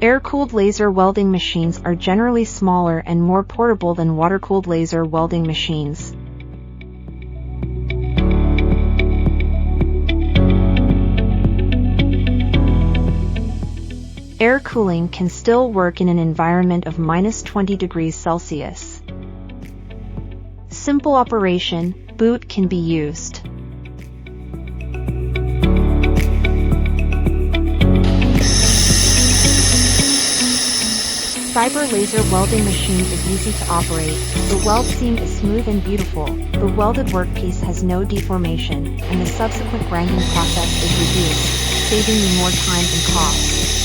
Air-cooled laser welding machines are generally smaller and more portable than water-cooled laser welding machines. Air cooling can still work in an environment of -20 degrees Celsius. Simple operation, boot can be used. Cyber laser welding machine is easy to operate. The weld seam is smooth and beautiful, the welded workpiece has no deformation, and the subsequent grinding process is reduced, saving you more time and cost.